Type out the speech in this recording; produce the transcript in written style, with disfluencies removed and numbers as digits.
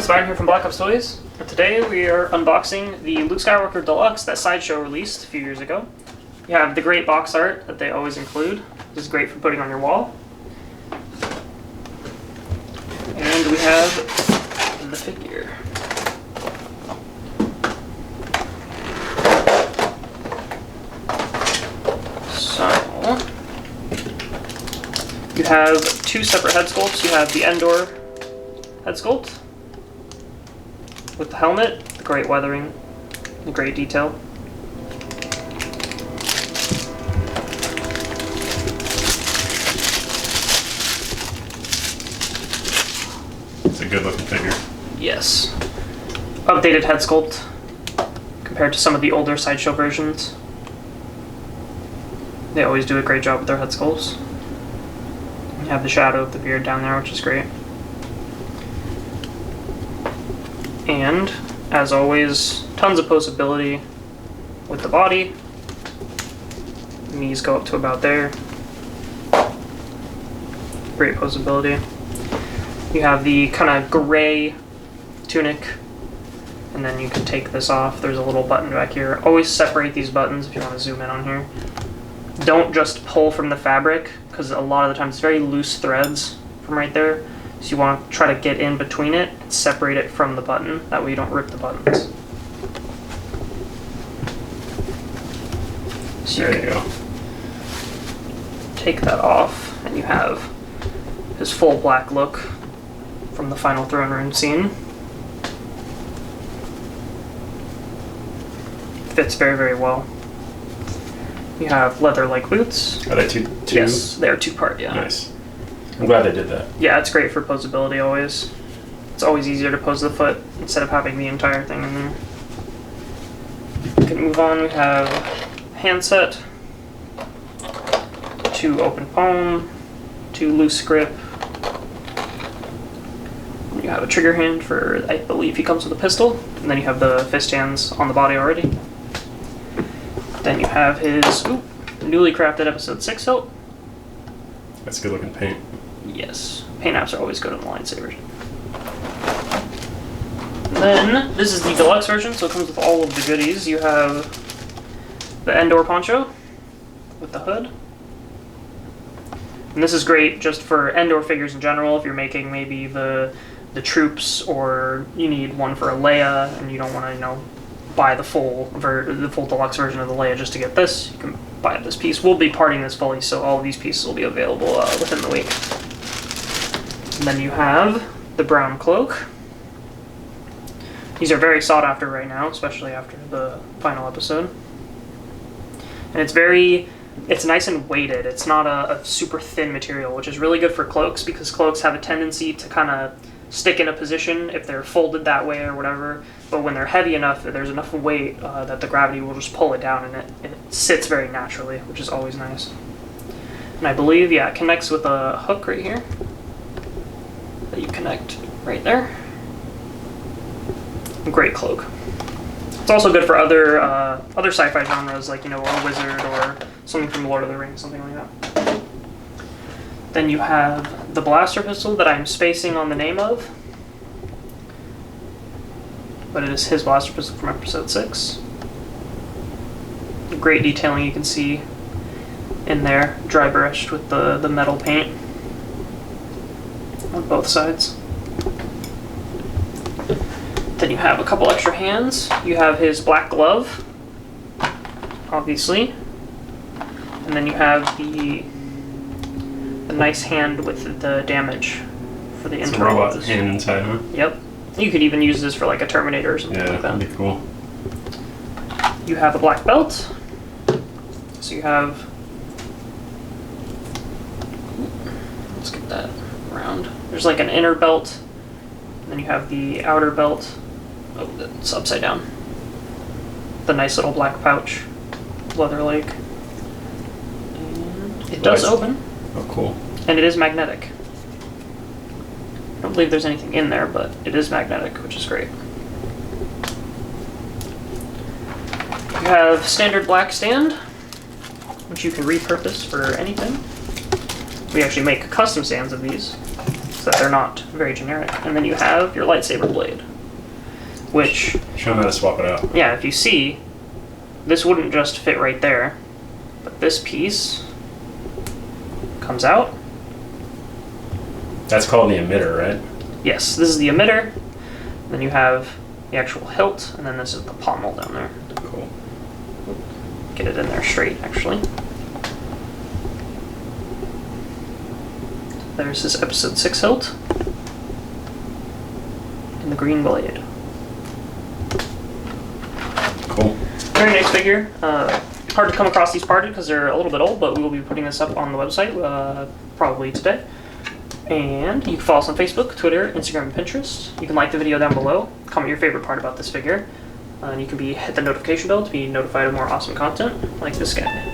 Byron here from Black Ops Toys. Today we are unboxing the Luke Skywalker Deluxe that Sideshow released a few years ago. You have the great box art that they always include. This is great for putting on your wall. And we have the figure. So, you have two separate head sculpts. You have the Endor head sculpt with the helmet, the great weathering, the great detail. It's a good looking figure. Yes. Updated head sculpt compared to some of the older Sideshow versions. They always do a great job with their head sculpts. You have the shadow of the beard down there, which is great. And, as always, tons of posability with the body. Knees go up to about there. Great posability. You have the kind of gray tunic, and then you can take this off. There's a little button back here. Always separate these buttons if you want to zoom in on here. Don't just pull from the fabric, because a lot of the time it's very loose threads from right there. So you want to try to get in between it and separate it from the button. That way you don't rip the buttons. So there you go. Take that off, and you have his full black look from the final throne room scene. Fits very, very well. You have leather-like boots. Are they two? Yes, they're two-part, yeah. Nice. I'm glad they did that. Yeah, it's great for posability always. It's always easier to pose the foot instead of having the entire thing in there. We can move on. We have handset, two open palm, two loose grip. You have a trigger hand for, I believe he comes with a pistol, and then you have the fist hands on the body already. Then you have his newly crafted episode 6 hilt. That's good looking paint. Yes, paint apps are always good on the lightsabers. Then, this is the deluxe version, so it comes with all of the goodies. You have the Endor poncho with the hood. And this is great just for Endor figures in general, if you're making maybe the troops, or you need one for a Leia, and you don't want to, you know, buy the full deluxe version of the Leia just to get this. You can buy this piece. We'll be parting this fully, so all of these pieces will be available within the week. And then you have the brown cloak. These are very sought after right now, especially after the final episode. And it's nice and weighted. It's not a super thin material, which is really good for cloaks, because cloaks have a tendency to kind of stick in a position if they're folded that way or whatever. But when they're heavy enough, there's enough weight that the gravity will just pull it down, and it sits very naturally, which is always nice. And I believe, yeah, it connects with a hook right here that you connect right there. Great cloak. It's also good for other sci-fi genres, like, you know, a wizard or something from Lord of the Rings, something like that. Then you have the blaster pistol that I'm spacing on the name of, but it is his blaster pistol from episode 6. Great detailing you can see in there, dry brushed with the metal paint on both sides. Then you have a couple extra hands. You have his black glove, obviously, and then you have the nice hand with the damage for the internal. It's a robot hand inside, huh? Yep. You could even use this for like a Terminator or something like that. Yeah, that'd be cool. You have a black belt. So you have... Let's get that around. There's like an inner belt, and then you have the outer belt. Oh, it's upside down. The nice little black pouch, leather-like. And it does open. Oh, cool. And it is magnetic. I don't believe there's anything in there, but it is magnetic, which is great. You have standard black stand, which you can repurpose for anything. We actually make custom stands of these. so that they're not very generic. And then you have your lightsaber blade, which... Show them how to swap it out. Yeah, if you see, this wouldn't just fit right there, but this piece comes out. That's called the emitter, right? Yes, this is the emitter. Then you have the actual hilt, and then this is the pommel down there. Cool. Get it in there straight, actually. There's this episode 6 hilt. And the green blade. Cool. Very nice figure. Hard to come across these parted because they're a little bit old, but we will be putting this up on the website probably today. And you can follow us on Facebook, Twitter, Instagram, and Pinterest. You can like the video down below, comment your favorite part about this figure, and you can hit the notification bell to be notified of more awesome content like this guy.